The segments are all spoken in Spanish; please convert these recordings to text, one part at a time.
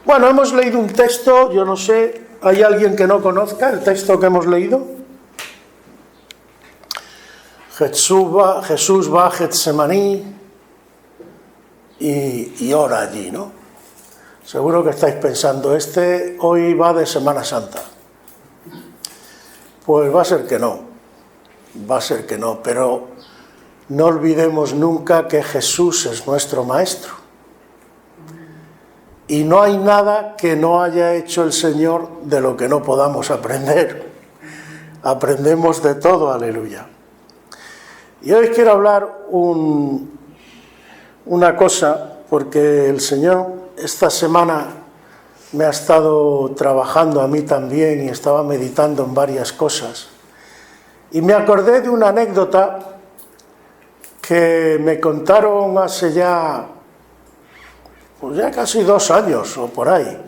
Bueno, hemos leído un texto, yo no sé, ¿hay alguien que no conozca el texto que hemos leído? Jesús va a Getsemaní y ora allí, ¿no? Seguro que estáis pensando, hoy va de Semana Santa. Pues va a ser que no, pero no olvidemos nunca que Jesús es nuestro Maestro. Y no hay nada que no haya hecho el Señor de lo que no podamos aprender. Aprendemos de todo, aleluya. Y hoy quiero hablar una cosa, porque el Señor esta semana me ha estado trabajando a mí también y estaba meditando en varias cosas. Y me acordé de una anécdota que me contaron hace ya casi 2 años o por ahí.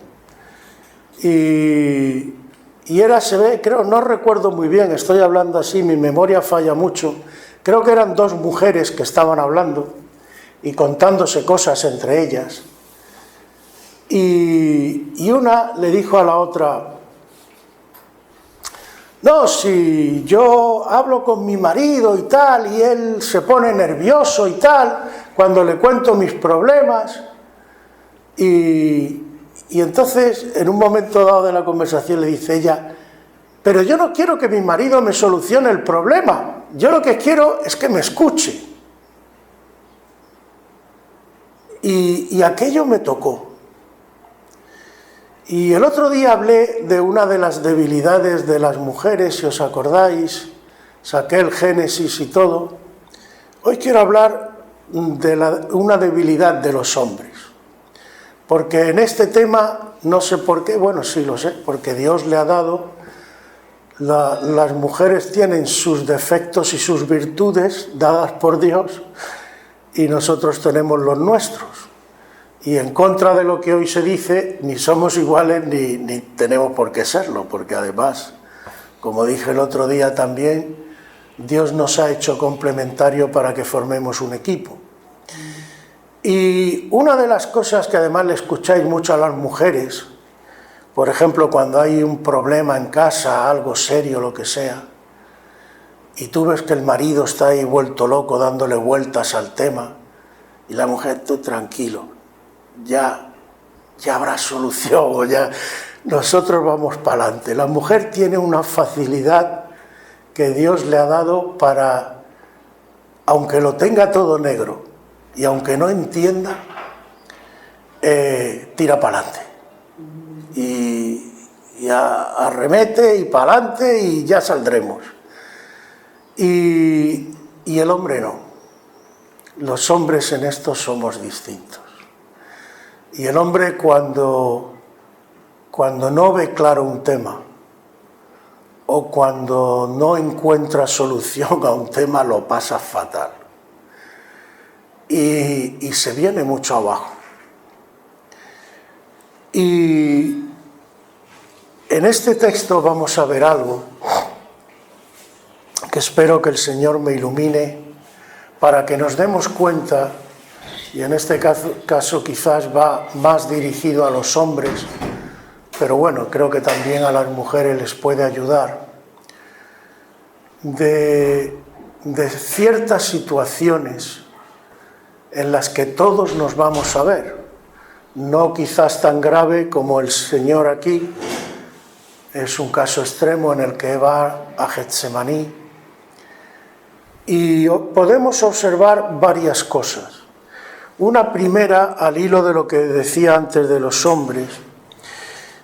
Y era, se ve, creo, no recuerdo muy bien, estoy hablando así, mi memoria falla mucho. Creo que eran 2 mujeres que estaban hablando y contándose cosas entre ellas. Y una le dijo a la otra: no, si yo hablo con mi marido y tal, y él se pone nervioso y tal, cuando le cuento mis problemas. Y entonces, en un momento dado de la conversación, le dice ella: pero yo no quiero que mi marido me solucione el problema, yo lo que quiero es que me escuche. Y aquello me tocó. Y el otro día hablé de una de las debilidades de las mujeres, si os acordáis, saqué el Génesis y todo. Hoy quiero hablar de una debilidad de los hombres. Porque en este tema, no sé por qué, bueno, sí lo sé, porque Dios le ha dado, las mujeres tienen sus defectos y sus virtudes dadas por Dios, y nosotros tenemos los nuestros. Y en contra de lo que hoy se dice, ni somos iguales ni tenemos por qué serlo, porque además, como dije el otro día también, Dios nos ha hecho complementario para que formemos un equipo. Y una de las cosas que además le escucháis mucho a las mujeres, por ejemplo, cuando hay un problema en casa, algo serio, lo que sea, y tú ves que el marido está ahí vuelto loco dándole vueltas al tema, y la mujer: tú tranquilo, ya habrá solución, o ya nosotros vamos para adelante. La mujer tiene una facilidad que Dios le ha dado para, aunque lo tenga todo negro, y aunque no entienda, tira para adelante. Y arremete y para adelante y ya saldremos. Y el hombre no. Los hombres en esto somos distintos. Y el hombre cuando no ve claro un tema, o cuando no encuentra solución a un tema, lo pasa fatal. Y se viene mucho abajo. Y en este texto vamos a ver algo que espero que el Señor me ilumine para que nos demos cuenta, y en este caso quizás va más dirigido a los hombres, pero bueno, creo que también a las mujeres les puede ayudar, de ciertas situaciones en las que todos nos vamos a ver, no quizás tan grave como el Señor aquí, es un caso extremo en el que va a Getsemaní, y podemos observar varias cosas. Una primera, al hilo de lo que decía antes de los hombres,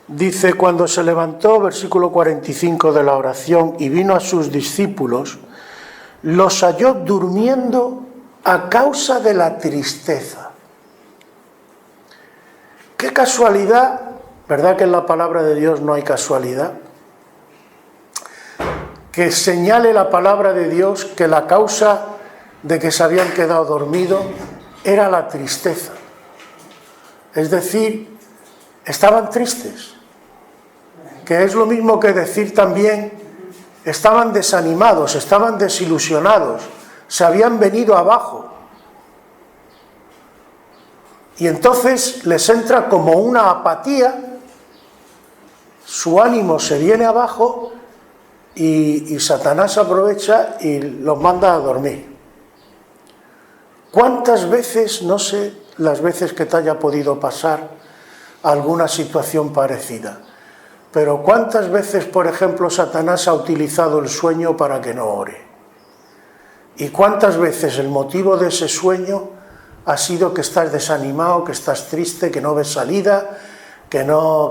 dice: cuando se levantó, versículo 45 de la oración, y vino a sus discípulos, los halló durmiendo a causa de la tristeza. Qué casualidad, ¿verdad que en la palabra de Dios no hay casualidad? Que señale la palabra de Dios que la causa de que se habían quedado dormidos era la tristeza. Es decir, estaban tristes, que es lo mismo que decir también, estaban desanimados, estaban desilusionados, se habían venido abajo. Y entonces les entra como una apatía, su ánimo se viene abajo y Satanás aprovecha y los manda a dormir. ¿Cuántas veces, no sé, las veces que te haya podido pasar alguna situación parecida, pero cuántas veces, por ejemplo, Satanás ha utilizado el sueño para que no ore? ¿Y cuántas veces el motivo de ese sueño ha sido que estás desanimado, que estás triste, que no ves salida, que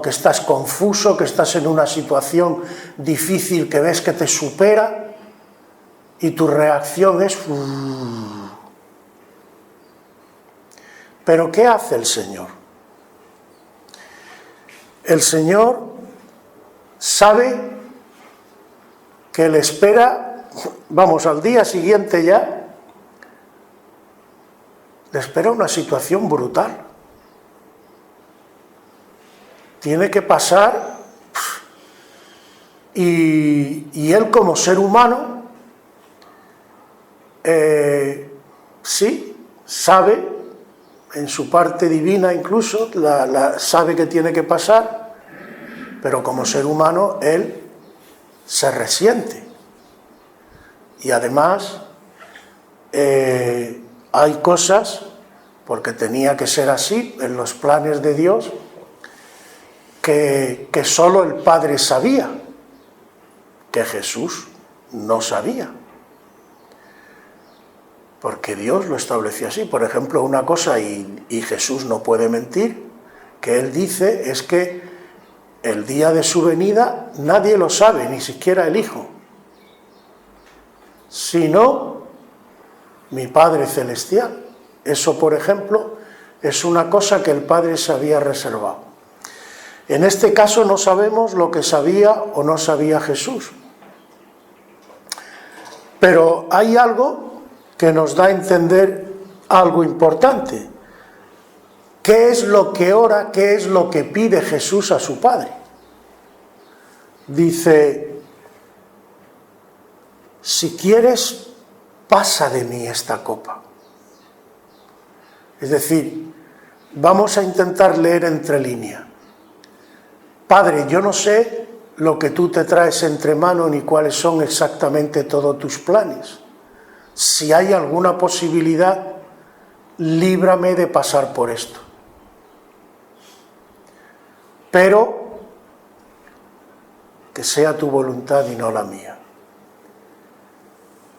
estás confuso, que estás en una situación difícil que ves que te supera y tu reacción es... ¿Pero qué hace el Señor? El Señor sabe que le espera, vamos, al día siguiente ya, le espera una situación brutal. Tiene que pasar y él como ser humano, sí, sabe, en su parte divina incluso, sabe que tiene que pasar, pero como ser humano él se resiente. Y además hay cosas, porque tenía que ser así en los planes de Dios, que solo el Padre sabía, que Jesús no sabía. Porque Dios lo estableció así. Por ejemplo, una cosa, y Jesús no puede mentir, que Él dice es que el día de su venida nadie lo sabe, ni siquiera el Hijo, sino mi Padre Celestial. Eso, por ejemplo, es una cosa que el Padre se había reservado. En este caso no sabemos lo que sabía o no sabía Jesús. Pero hay algo que nos da a entender algo importante. ¿Qué es lo que ora, qué es lo que pide Jesús a su Padre? Dice, si quieres, pasa de mí esta copa. Es decir, vamos a intentar leer entre líneas. Padre, yo no sé lo que tú te traes entre manos ni cuáles son exactamente todos tus planes. Si hay alguna posibilidad, líbrame de pasar por esto. Pero que sea tu voluntad y no la mía.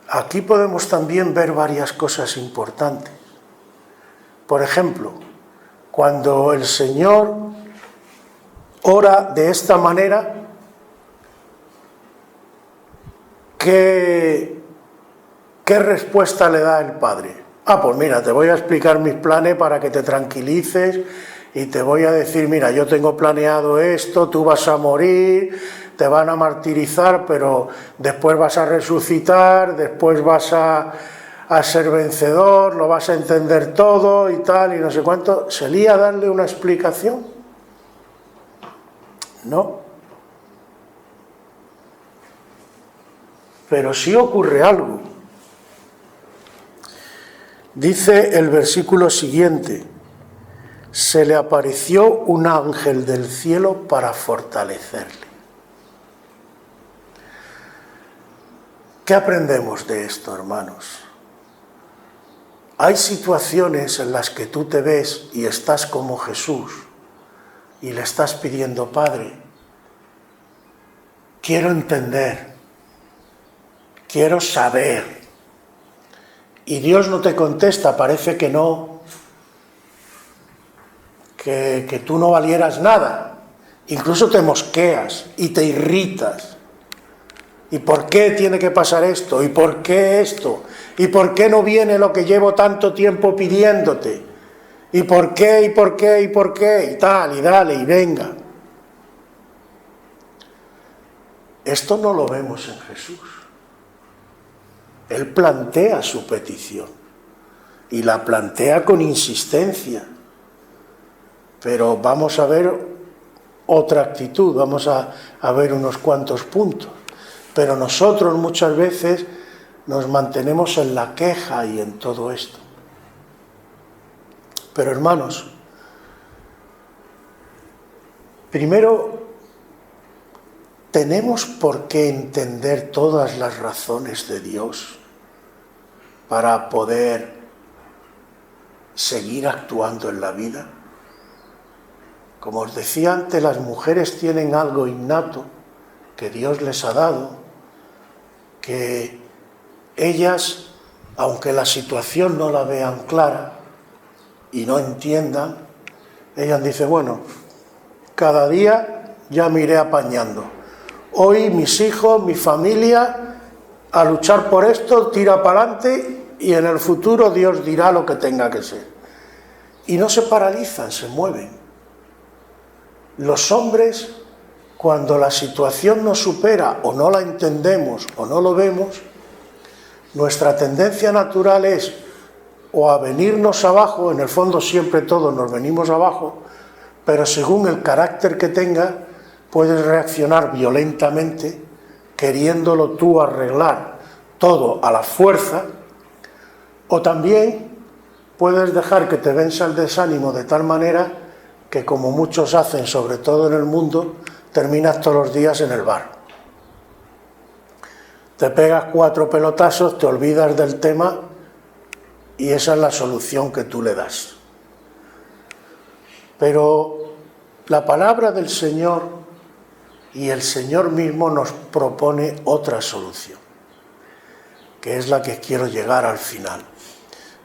Aquí podemos también ver varias cosas importantes. Por ejemplo, cuando el Señor ora de esta manera, ¿qué respuesta le da el Padre? Pues mira, te voy a explicar mis planes para que te tranquilices y te voy a decir, mira, yo tengo planeado esto, tú vas a morir, te van a martirizar, pero después vas a resucitar, después vas a ser vencedor, lo vas a entender todo y tal, y no sé cuánto. ¿Se lía a darle una explicación? No. Pero sí ocurre algo. Dice el versículo siguiente, se le apareció un ángel del cielo para fortalecerle. ¿Qué aprendemos de esto, hermanos? Hay situaciones en las que tú te ves y estás como Jesús y le estás pidiendo, Padre, quiero entender, quiero saber. Y Dios no te contesta, parece que no, que tú no valieras nada. Incluso te mosqueas y te irritas. ¿Y por qué tiene que pasar esto? ¿Y por qué esto? ¿Y por qué no viene lo que llevo tanto tiempo pidiéndote? ¿Y por qué? ¿Y por qué? ¿Y por qué? Y tal, y dale, y venga. Esto no lo vemos en Jesús. Él plantea su petición y la plantea con insistencia. Pero vamos a ver otra actitud, vamos a ver unos cuantos puntos. Pero nosotros muchas veces nos mantenemos en la queja y en todo esto. Pero hermanos, Primero, ¿tenemos por qué entender todas las razones de Dios para poder seguir actuando en la vida? Como os decía antes, las mujeres tienen algo innato que Dios les ha dado, que ellas, aunque la situación no la vean clara y no entiendan, ellas dicen, bueno, cada día ya me iré apañando. Hoy mis hijos, mi familia, a luchar por esto, tira para adelante y en el futuro Dios dirá lo que tenga que ser. Y no se paralizan, se mueven. Los hombres, cuando la situación nos supera o no la entendemos o no lo vemos, nuestra tendencia natural es o a venirnos abajo, en el fondo siempre todos nos venimos abajo, pero según el carácter que tenga, puedes reaccionar violentamente, queriéndolo tú arreglar todo a la fuerza, o también puedes dejar que te venza el desánimo de tal manera que, como muchos hacen, sobre todo en el mundo, terminas todos los días en el bar. Te pegas 4 pelotazos, te olvidas del tema y esa es la solución que tú le das. Pero la palabra del Señor y el Señor mismo nos propone otra solución, que es la que quiero llegar al final.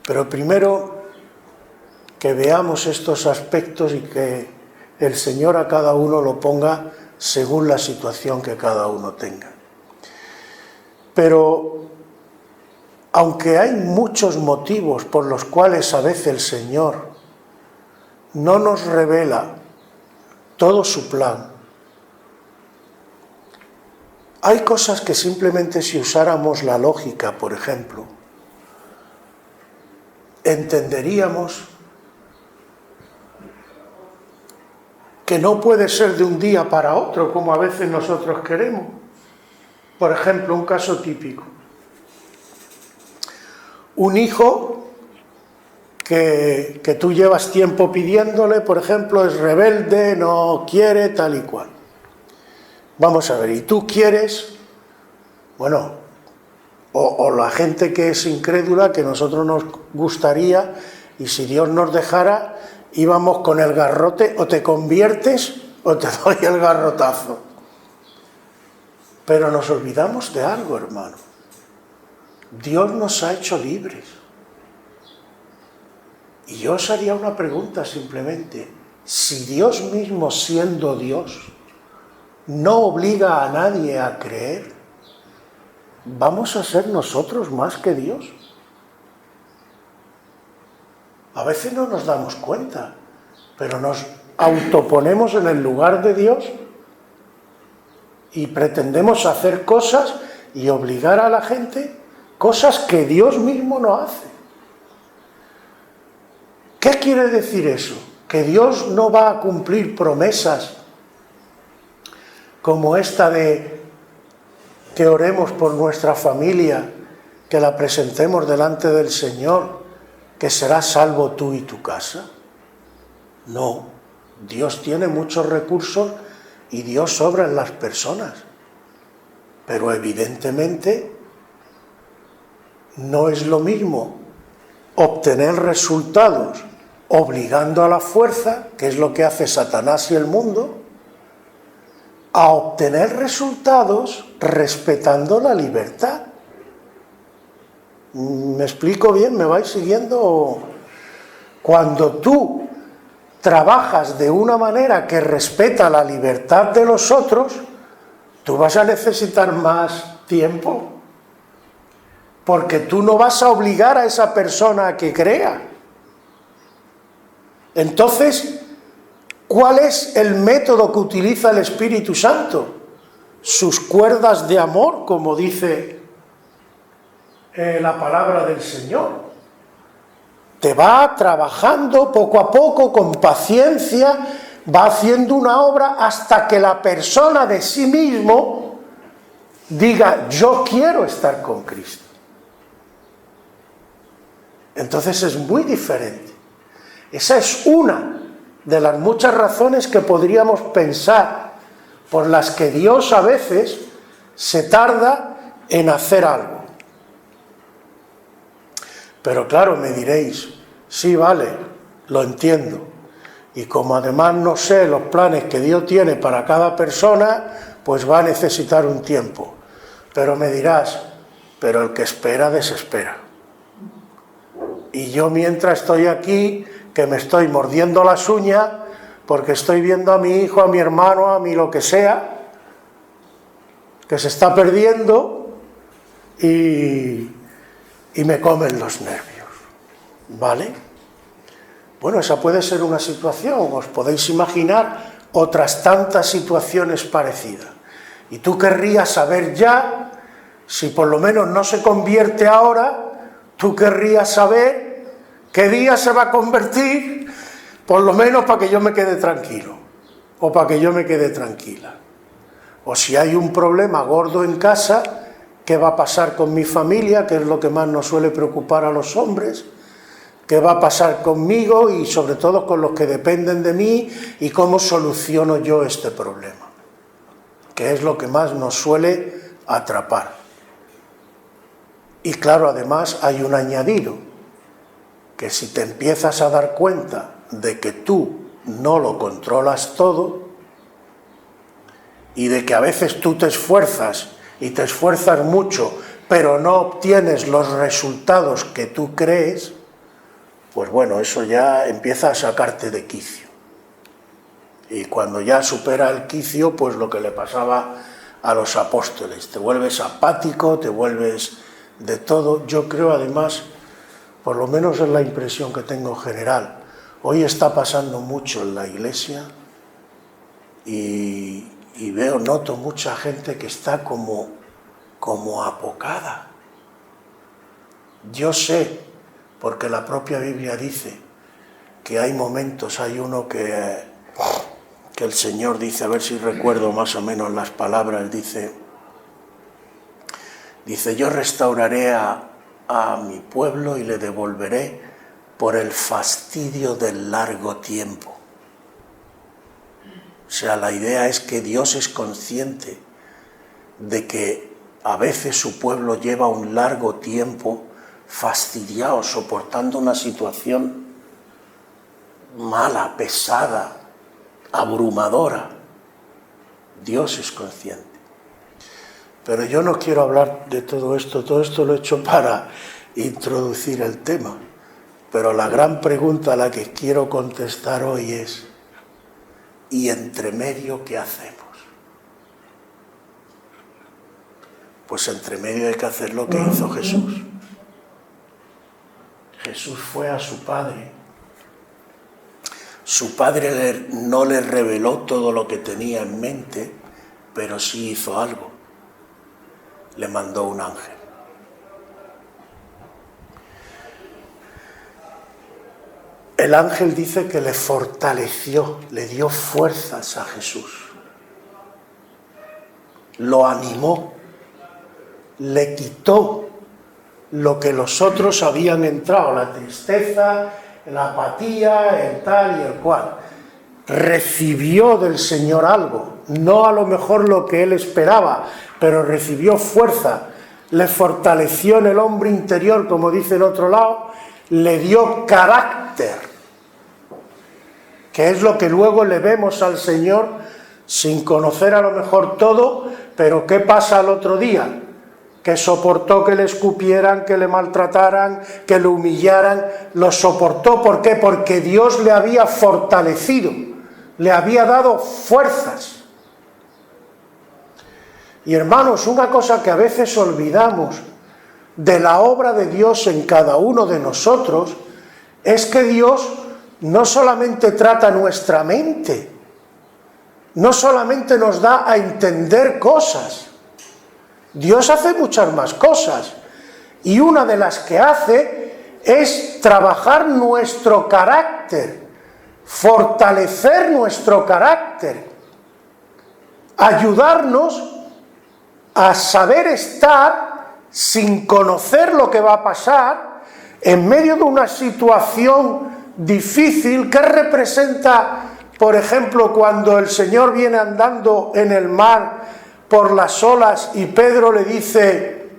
Pero primero que veamos estos aspectos y que el Señor a cada uno lo ponga según la situación que cada uno tenga. Pero aunque hay muchos motivos por los cuales a veces el Señor no nos revela todo su plan, hay cosas que simplemente si usáramos la lógica, por ejemplo, entenderíamos que no puede ser de un día para otro, como a veces nosotros queremos. Por ejemplo, un caso típico. Un hijo que tú llevas tiempo pidiéndole, por ejemplo, es rebelde, no quiere, tal y cual. Vamos a ver, y tú quieres, bueno, o la gente que es incrédula, que nosotros nos gustaría, y si Dios nos dejara, íbamos con el garrote, o te conviertes o te doy el garrotazo. Pero nos olvidamos de algo, hermano. Dios nos ha hecho libres. Y yo os haría una pregunta simplemente. Si Dios mismo, siendo Dios, no obliga a nadie a creer, ¿vamos a ser nosotros más que Dios? A veces no nos damos cuenta, pero nos autoponemos en el lugar de Dios y pretendemos hacer cosas y obligar a la gente, cosas que Dios mismo no hace. ¿Qué quiere decir eso? ¿Que Dios no va a cumplir promesas como esta de que oremos por nuestra familia, que la presentemos delante del Señor, que serás salvo tú y tu casa? No, Dios tiene muchos recursos y Dios obra en las personas, pero evidentemente no es lo mismo obtener resultados obligando a la fuerza, que es lo que hace Satanás y el mundo, a obtener resultados respetando la libertad. ¿Me explico bien? ¿Me vais siguiendo? Cuando tú trabajas de una manera que respeta la libertad de los otros, tú vas a necesitar más tiempo, porque tú no vas a obligar a esa persona a que crea. Entonces, ¿cuál es el método que utiliza el Espíritu Santo? Sus cuerdas de amor, como dice la palabra del Señor. Te va trabajando poco a poco, con paciencia, va haciendo una obra hasta que la persona de sí mismo diga, yo quiero estar con Cristo. Entonces es muy diferente. Esa es una de las muchas razones que podríamos pensar por las que Dios a veces se tarda en hacer algo. Pero claro, me diréis, sí, vale, lo entiendo. Y como además no sé los planes que Dios tiene para cada persona, pues va a necesitar un tiempo. Pero me dirás, pero el que espera desespera. Y yo mientras estoy aquí, que me estoy mordiendo las uñas, porque estoy viendo a mi hijo, a mi hermano, a mi lo que sea, que se está perdiendo y me comen los nervios, ¿vale? Bueno, esa puede ser una situación, os podéis imaginar otras tantas situaciones parecidas. Y tú querrías saber ya, si por lo menos no se convierte ahora, tú querrías saber qué día se va a convertir, por lo menos para que yo me quede tranquilo, o para que yo me quede tranquila. O si hay un problema gordo en casa, ¿qué va a pasar con mi familia?, que es lo que más nos suele preocupar a los hombres. ¿Qué va a pasar conmigo y sobre todo con los que dependen de mí y cómo soluciono yo este problema? Que es lo que más nos suele atrapar. Y claro, además hay un añadido, que si te empiezas a dar cuenta de que tú no lo controlas todo y de que a veces tú te esfuerzas y te esfuerzas mucho, pero no obtienes los resultados que tú crees, pues bueno, eso ya empieza a sacarte de quicio. Y cuando ya supera el quicio, pues lo que le pasaba a los apóstoles, te vuelves apático, te vuelves de todo. Yo creo además, por lo menos es la impresión que tengo general, hoy está pasando mucho en la iglesia y noto mucha gente que está como apocada. Yo sé, porque la propia Biblia dice que hay momentos, hay uno que el Señor dice, a ver si recuerdo más o menos las palabras, dice, yo restauraré a mi pueblo y le devolveré por el fastidio del largo tiempo. O sea, la idea es que Dios es consciente de que a veces su pueblo lleva un largo tiempo fastidiado, soportando una situación mala, pesada, abrumadora. Dios es consciente. Pero yo no quiero hablar de todo esto lo he hecho para introducir el tema. Pero la gran pregunta a la que quiero contestar hoy es, ¿y entre medio qué hacemos? Pues entre medio hay que hacer lo que hizo Jesús. Jesús fue a su Padre. Su Padre no le reveló todo lo que tenía en mente, pero sí hizo algo. Le mandó un ángel. El ángel dice que le fortaleció, le dio fuerzas a Jesús. Lo animó, le quitó lo que los otros habían entrado, la tristeza, la apatía, el tal y el cual. Recibió del Señor algo, no a lo mejor lo que él esperaba, pero recibió fuerza, le fortaleció en el hombre interior, como dice el otro lado, le dio carácter, que es lo que luego le vemos al Señor sin conocer a lo mejor todo, pero ¿qué pasa al otro día? Que soportó que le escupieran, que le maltrataran, que le humillaran, lo soportó. ¿Por qué? Porque Dios le había fortalecido, le había dado fuerzas. Y hermanos, una cosa que a veces olvidamos de la obra de Dios en cada uno de nosotros, es que Dios no solamente trata nuestra mente, no solamente nos da a entender cosas, Dios hace muchas más cosas, y una de las que hace es trabajar nuestro carácter, fortalecer nuestro carácter, ayudarnos a saber estar sin conocer lo que va a pasar en medio de una situación difícil. ¿Qué representa, por ejemplo, cuando el Señor viene andando en el mar por las olas y Pedro le dice: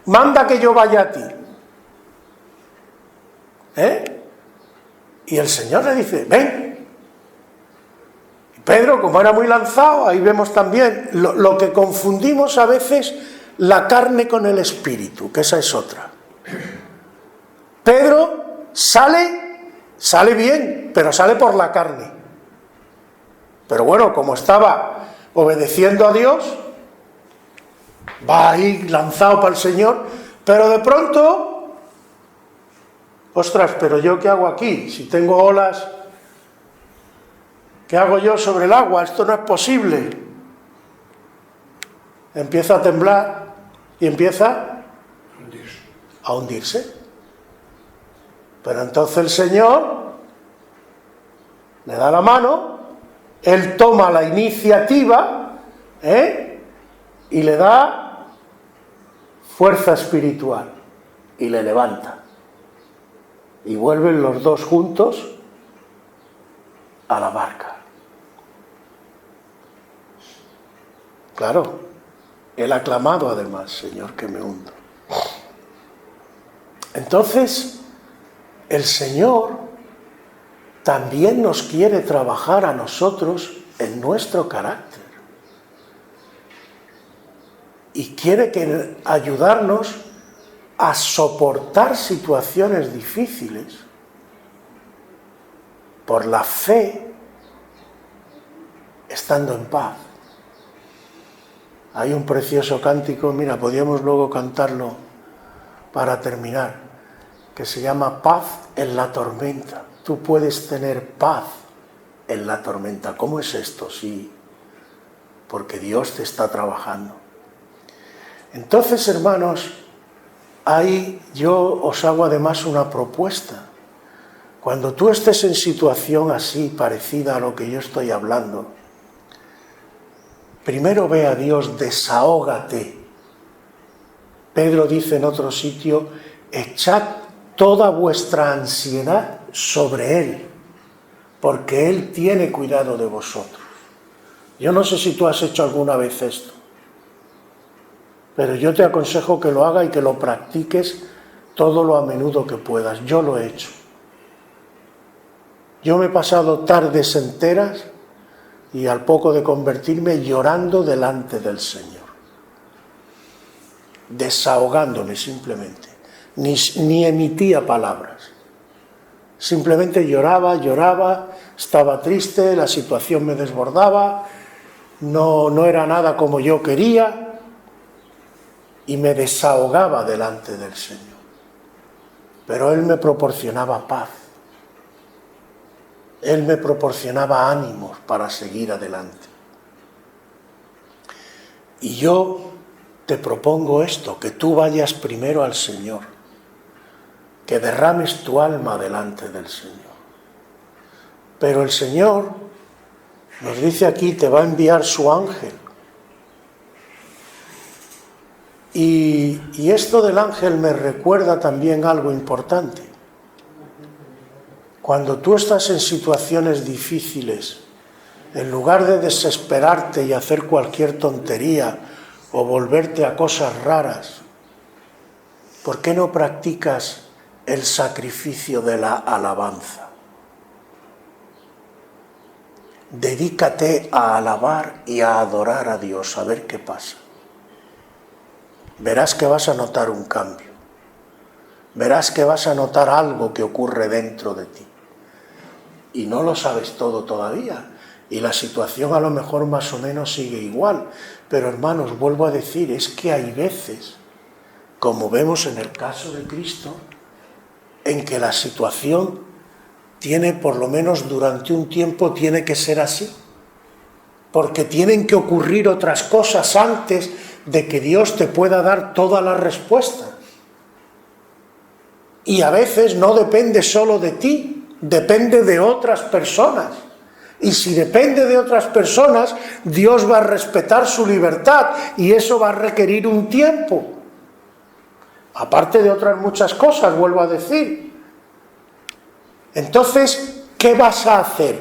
manda que yo vaya a ti? Y el Señor le dice: ven. Y Pedro, como era muy lanzado, ahí vemos también lo que confundimos a veces, la carne con el espíritu, que esa es otra. Pedro sale bien, pero sale por la carne. Pero bueno, como estaba obedeciendo a Dios, va ahí lanzado para el Señor, pero de pronto, ostras, pero yo ¿qué hago aquí? Si tengo olas, ¿qué hago yo sobre el agua? Esto no es posible. Empieza a temblar y empieza a hundirse. Pero entonces el Señor le da la mano, Él toma la iniciativa, y le da fuerza espiritual y le levanta. Y vuelven los dos juntos a la barca. Claro, Él ha clamado además: Señor, que me hundo. Entonces, el Señor también nos quiere trabajar a nosotros en nuestro carácter. Y quiere ayudarnos a soportar situaciones difíciles por la fe, estando en paz. Hay un precioso cántico, mira, podríamos luego cantarlo para terminar, que se llama Paz en la tormenta. Tú puedes tener paz en la tormenta. ¿Cómo es esto? Sí, porque Dios te está trabajando. Entonces, hermanos, ahí yo os hago además una propuesta. Cuando tú estés en situación así, parecida a lo que yo estoy hablando, primero ve a Dios, desahógate. Pedro dice en otro sitio: echad toda vuestra ansiedad sobre Él, porque Él tiene cuidado de vosotros. Yo no sé si tú has hecho alguna vez esto, pero yo te aconsejo que lo hagas y que lo practiques todo lo a menudo que puedas. Yo lo he hecho. Yo me he pasado tardes enteras y al poco de convertirme llorando delante del Señor, desahogándome simplemente. Ni emitía palabras. Simplemente lloraba, estaba triste, la situación me desbordaba, no era nada como yo quería, y me desahogaba delante del Señor. Pero Él me proporcionaba paz. Él me proporcionaba ánimos para seguir adelante. Y yo te propongo esto, que tú vayas primero al Señor, que derrames tu alma delante del Señor. Pero el Señor nos dice aquí: te va a enviar su ángel. Y esto del ángel me recuerda también algo importante. Cuando tú estás en situaciones difíciles, en lugar de desesperarte y hacer cualquier tontería o volverte a cosas raras, ¿por qué no practicas el sacrificio de la alabanza? Dedícate a alabar y a adorar a Dios, a ver qué pasa. Verás que vas a notar un cambio. Verás que vas a notar algo que ocurre dentro de ti. Y no lo sabes todo todavía. Y la situación a lo mejor más o menos sigue igual. Pero hermanos, vuelvo a decir, es que hay veces, como vemos en el caso de Cristo, en que la situación tiene, por lo menos durante un tiempo, tiene que ser así. Porque tienen que ocurrir otras cosas antes de que Dios te pueda dar toda la respuesta. Y a veces no depende solo de ti, depende de otras personas. Y si depende de otras personas, Dios va a respetar su libertad y eso va a requerir un tiempo. Aparte de otras muchas cosas, vuelvo a decir. Entonces, ¿qué vas a hacer?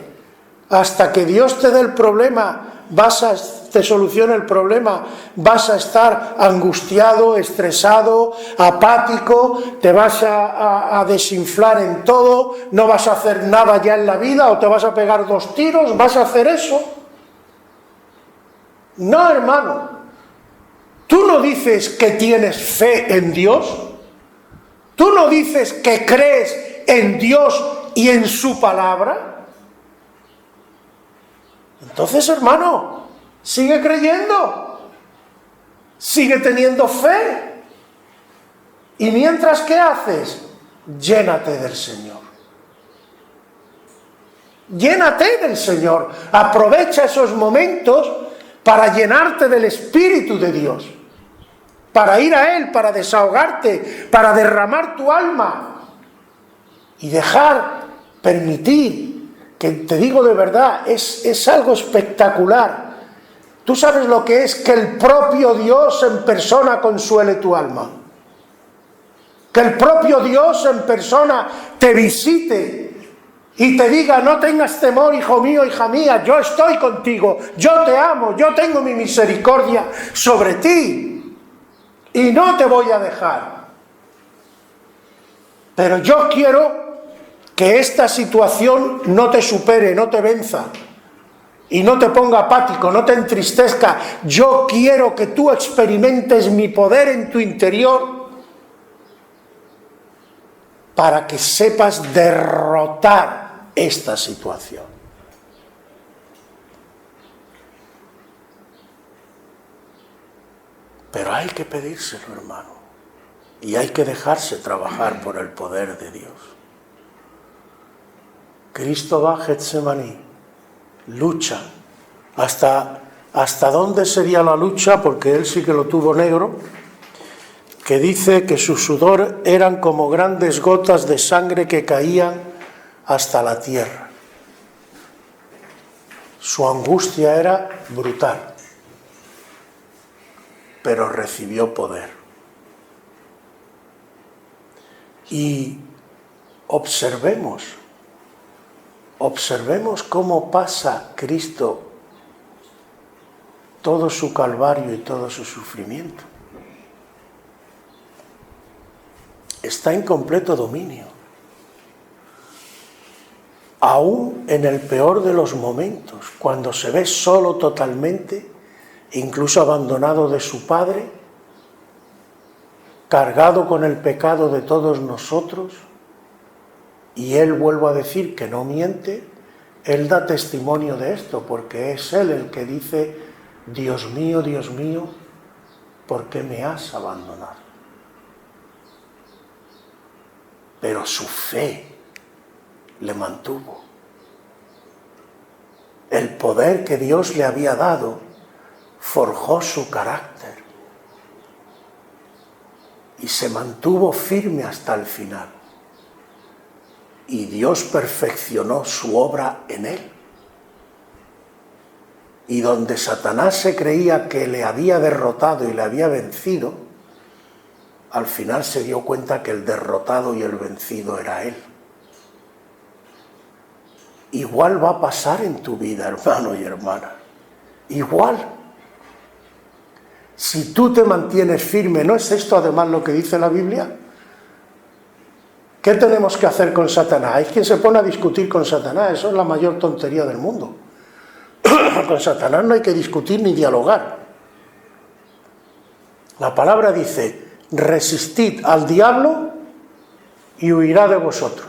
Hasta que Dios te dé el problema, te solucione el problema, vas a estar angustiado, estresado, apático, te vas a desinflar en todo, no vas a hacer nada ya en la vida, o te vas a pegar 2 tiros, ¿vas a hacer eso? No, hermano. ¿Tú no dices que tienes fe en Dios? ¿Tú no dices que crees en Dios y en su palabra? Entonces, hermano, sigue creyendo, sigue teniendo fe. Y mientras, ¿qué haces? Llénate del Señor. Llénate del Señor. Aprovecha esos momentos para llenarte del Espíritu de Dios, para ir a Él, para desahogarte, para derramar tu alma y permitir, que te digo de verdad, es algo espectacular. ¿Tú sabes lo que es que el propio Dios en persona consuele tu alma? Que el propio Dios en persona te visite y te diga: no tengas temor, hijo mío, hija mía, yo estoy contigo, yo te amo, yo tengo mi misericordia sobre ti y no te voy a dejar. Pero yo quiero que esta situación no te supere, no te venza y no te ponga apático, no te entristezca. Yo quiero que tú experimentes mi poder en tu interior para que sepas derrotar esta situación. Pero hay que pedírselo, hermano, y hay que dejarse trabajar por el poder de Dios. Cristo va a Getsemaní, lucha. ¿Hasta dónde sería la lucha? Porque él sí que lo tuvo negro, que dice que su sudor eran como grandes gotas de sangre que caían hasta la tierra. Su angustia era brutal, pero recibió poder. Y observemos cómo pasa Cristo todo su calvario y todo su sufrimiento. Está en completo dominio. Aún en el peor de los momentos, cuando se ve solo totalmente, incluso abandonado de su Padre, cargado con el pecado de todos nosotros, y él, vuelvo a decir que no miente, él da testimonio de esto, porque es él el que dice: Dios mío, ¿por qué me has abandonado? Pero su fe le mantuvo. El poder que Dios le había dado forjó su carácter y se mantuvo firme hasta el final. Y Dios perfeccionó su obra en él. Y donde Satanás se creía que le había derrotado y le había vencido, al final se dio cuenta que el derrotado y el vencido era él. Igual va a pasar en tu vida, hermano y hermana. Igual. Si tú te mantienes firme, ¿no es esto además lo que dice la Biblia? ¿Qué tenemos que hacer con Satanás? Hay quien se pone a discutir con Satanás, eso es la mayor tontería del mundo. Con Satanás no hay que discutir ni dialogar. La palabra dice: resistid al diablo y huirá de vosotros.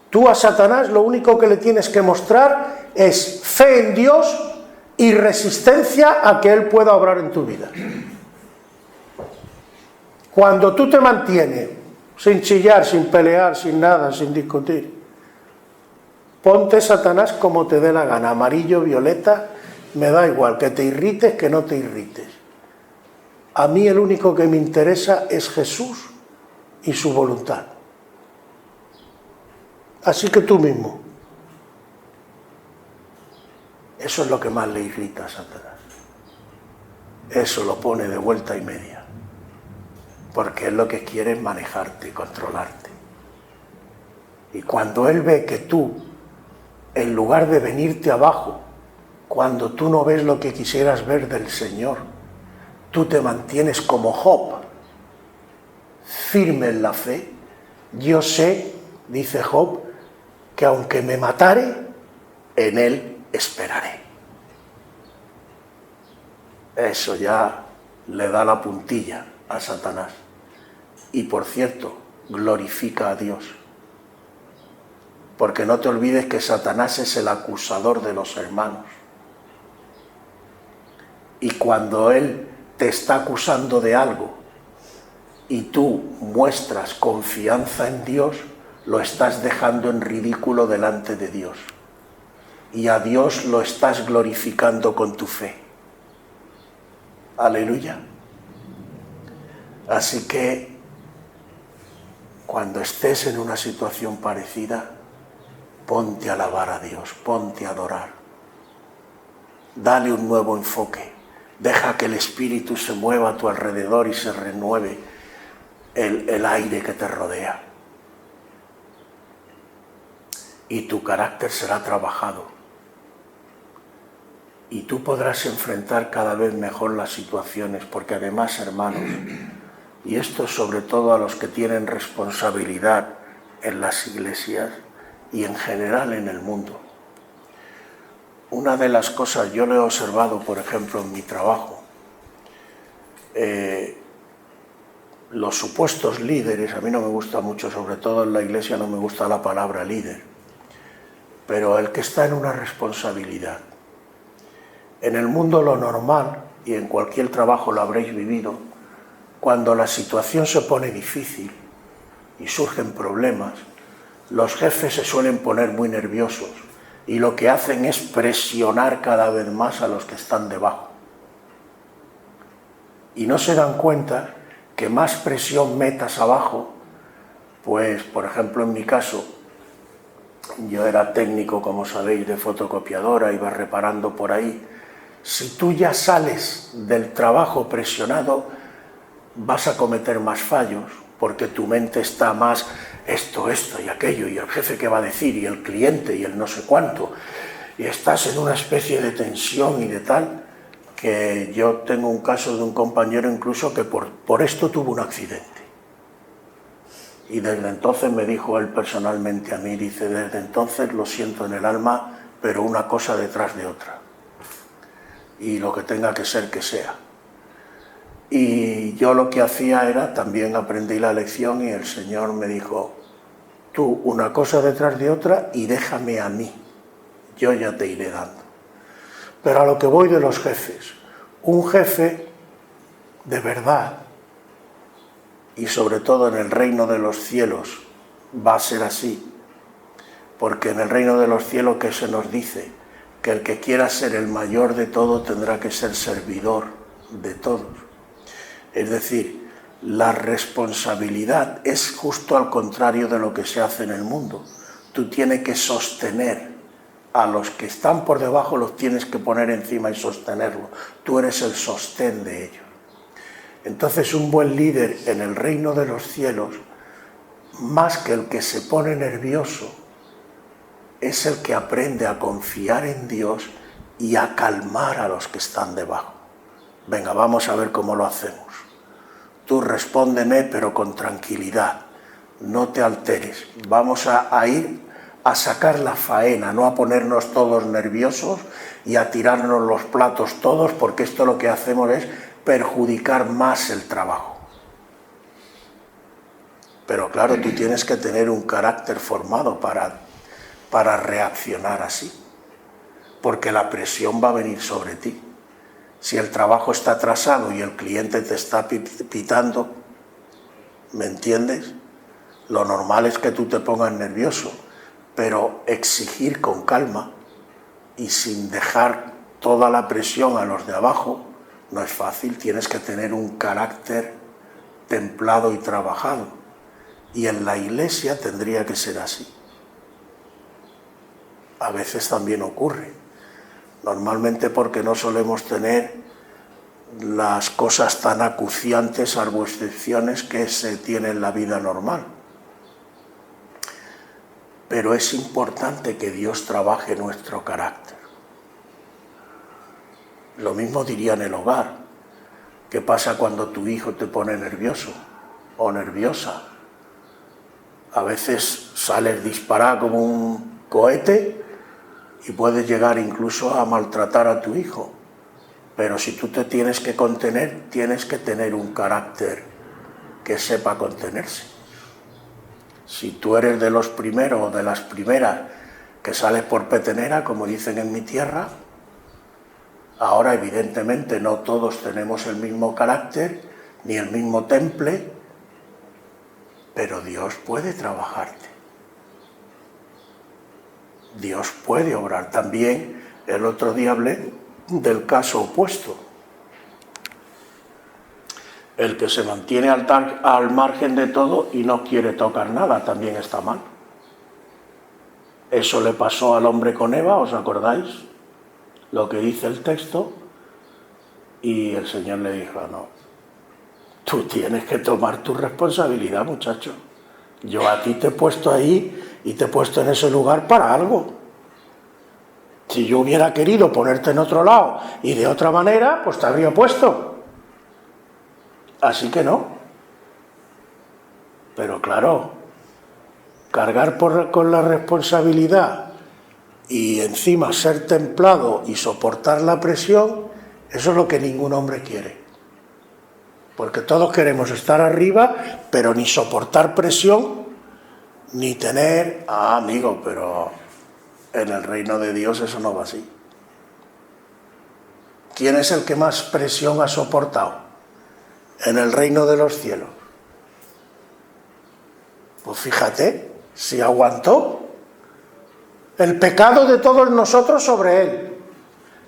Tú a Satanás lo único que le tienes que mostrar es fe en Dios y resistencia a que él pueda obrar en tu vida. Cuando tú te mantienes sin chillar, sin pelear, sin nada, sin discutir, ponte Satanás como te dé la gana, amarillo, violeta, me da igual, que te irrites, que no te irrites. A mí el único que me interesa es Jesús y su voluntad. Así que tú mismo. Eso es lo que más le irrita a Satanás. Eso lo pone de vuelta y media. Porque él lo que quiere es manejarte, controlarte. Y cuando Él ve que tú, en lugar de venirte abajo, cuando tú no ves lo que quisieras ver del Señor, tú te mantienes como Job, firme en la fe. Yo sé, dice Job, que aunque me matare, en Él esperaré. Eso ya le da la puntilla a Satanás. Y por cierto, glorifica a Dios. Porque no te olvides que Satanás es el acusador de los hermanos. Y cuando él te está acusando de algo y tú muestras confianza en Dios, lo estás dejando en ridículo delante de Dios. Y a Dios lo estás glorificando con tu fe. Aleluya. Así que cuando estés en una situación parecida, ponte a alabar a Dios, ponte a adorar. Dale un nuevo enfoque. Deja que el Espíritu se mueva a tu alrededor y se renueve el aire que te rodea. Y tu carácter será trabajado. Y tú podrás enfrentar cada vez mejor las situaciones, porque además, hermanos, y esto sobre todo a los que tienen responsabilidad en las iglesias y en general en el mundo, una de las cosas, yo lo he observado, por ejemplo, en mi trabajo, los supuestos líderes, a mí no me gusta mucho, sobre todo en la iglesia no me gusta la palabra líder, pero el que está en una responsabilidad. En el mundo lo normal, y en cualquier trabajo lo habréis vivido, cuando la situación se pone difícil y surgen problemas, los jefes se suelen poner muy nerviosos y lo que hacen es presionar cada vez más a los que están debajo. Y no se dan cuenta que más presión metas abajo, pues por ejemplo en mi caso, yo era técnico, como sabéis, de fotocopiadora, iba reparando por ahí. Si tú ya sales del trabajo presionado, vas a cometer más fallos, porque tu mente está más esto y aquello, y el jefe qué va a decir, y el cliente, y el no sé cuánto, y estás en una especie de tensión y de tal, que yo tengo un caso de un compañero incluso que por esto tuvo un accidente. Y desde entonces me dijo él personalmente a mí, dice, desde entonces lo siento en el alma, pero una cosa detrás de otra. Y lo que tenga que ser, que sea. Y yo lo que hacía era, también aprendí la lección y el Señor me dijo, tú una cosa detrás de otra y déjame a mí, yo ya te iré dando. Pero a lo que voy de los jefes, un jefe de verdad, y sobre todo en el reino de los cielos va a ser así, porque en el reino de los cielos que se nos dice que el que quiera ser el mayor de todo tendrá que ser servidor de todos. Es decir, la responsabilidad es justo al contrario de lo que se hace en el mundo. Tú tienes que sostener a los que están por debajo, los tienes que poner encima y sostenerlos. Tú eres el sostén de ellos. Entonces un buen líder en el reino de los cielos, más que el que se pone nervioso, es el que aprende a confiar en Dios y a calmar a los que están debajo. Venga, vamos a ver cómo lo hacemos. Tú respóndeme, pero con tranquilidad, no te alteres. Vamos a ir a sacar la faena, no a ponernos todos nerviosos y a tirarnos los platos todos, porque esto lo que hacemos es perjudicar más el trabajo. Pero claro, tú tienes que tener un carácter formado para reaccionar así, porque la presión va a venir sobre ti. Si el trabajo está atrasado y el cliente te está pitando, ¿me entiendes? Lo normal es que tú te pongas nervioso, pero exigir con calma y sin dejar toda la presión a los de abajo no es fácil. Tienes que tener un carácter templado y trabajado. Y en la iglesia tendría que ser así. A veces también ocurre. Normalmente porque no solemos tener las cosas tan acuciantes, salvo excepciones, que se tiene en la vida normal. pero es importante que Dios trabaje nuestro carácter. Lo mismo diría en el hogar. ¿Qué pasa cuando tu hijo te pone nervioso o nerviosa? A veces sales disparado como un cohete y puedes llegar incluso a maltratar a tu hijo. Pero si tú te tienes que contener, tienes que tener un carácter que sepa contenerse. Si tú eres de los primeros o de las primeras que sales por petenera, como dicen en mi tierra, ahora evidentemente no todos tenemos el mismo carácter ni el mismo temple, pero Dios puede trabajarte. Dios puede obrar. También el otro día hablé del caso opuesto. El que se mantiene al margen de todo y no quiere tocar nada también está mal. Eso le pasó al hombre con Eva, ¿os acordáis? Lo que dice el texto, y el Señor le dijo, no, tú tienes que tomar tu responsabilidad, muchacho. Yo a ti te he puesto ahí y te he puesto en ese lugar para algo. Si yo hubiera querido ponerte en otro lado y de otra manera, pues te habría puesto. Así que no. Pero claro, cargar con la responsabilidad y encima ser templado y soportar la presión, eso es lo que ningún hombre quiere. Porque todos queremos estar arriba, pero ni soportar presión, ni tener... Ah, amigo, pero en el reino de Dios eso no va así. ¿Quién es el que más presión ha soportado en el reino de los cielos? Pues fíjate, si aguantó el pecado de todos nosotros sobre él,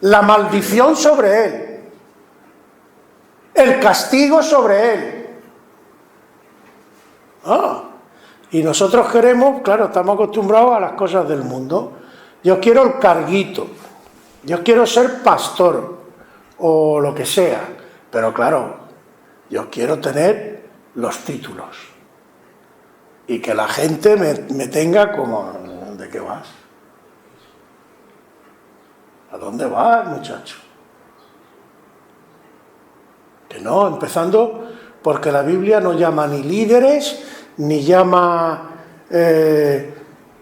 la maldición sobre él, el castigo sobre él. Y nosotros queremos, claro, estamos acostumbrados a las cosas del mundo. Yo quiero el carguito, yo quiero ser pastor o lo que sea, pero claro, yo quiero tener los títulos y que la gente me tenga como, ¿de qué vas? ¿A dónde vas, muchacho? Que no, empezando porque la Biblia no llama ni líderes, ni llama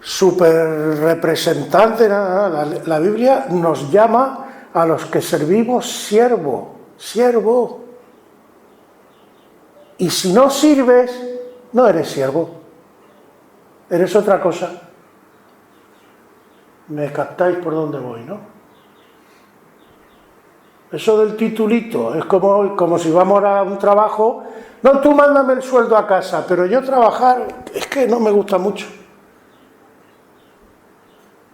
super representantes, nada. La Biblia nos llama a los que servimos siervo. Y si no sirves, no eres siervo, eres otra cosa. ¿Me captáis por dónde voy, no? Eso del titulito es como si vamos a un trabajo. No, tú mándame el sueldo a casa, pero yo trabajar es que no me gusta mucho.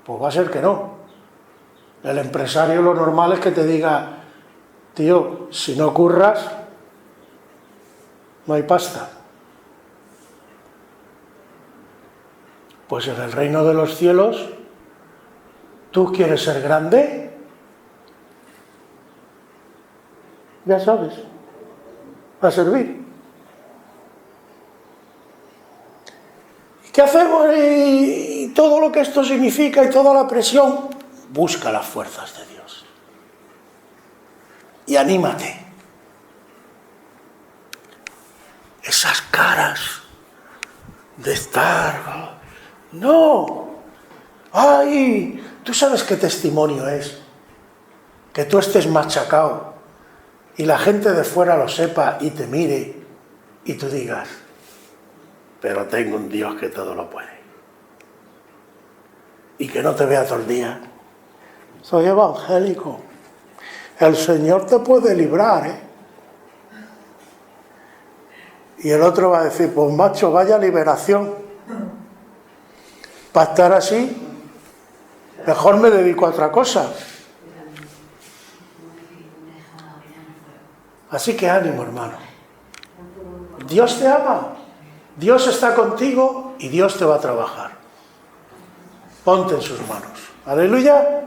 Pues va a ser que no. El empresario lo normal es que te diga, tío, si no curras, no hay pasta. Pues en el reino de los cielos, ¿tú quieres ser grande? Ya sabes, a servir. ¿Qué hacemos? Y todo lo que esto significa y toda la presión, busca las fuerzas de Dios. Y anímate. Esas caras de estar... No. ¡Ay! ¿Tú sabes qué testimonio es? Que tú estés machacado y la gente de fuera lo sepa y te mire y tú digas, pero tengo un Dios que todo lo puede. Y que no te vea todo el día. Soy evangélico. El Señor te puede librar, ¿eh? Y el otro va a decir, pues macho, vaya liberación. Para estar así, mejor me dedico a otra cosa. Así que ánimo, hermano. Dios te ama, Dios está contigo y Dios te va a trabajar. Ponte en sus manos. Aleluya.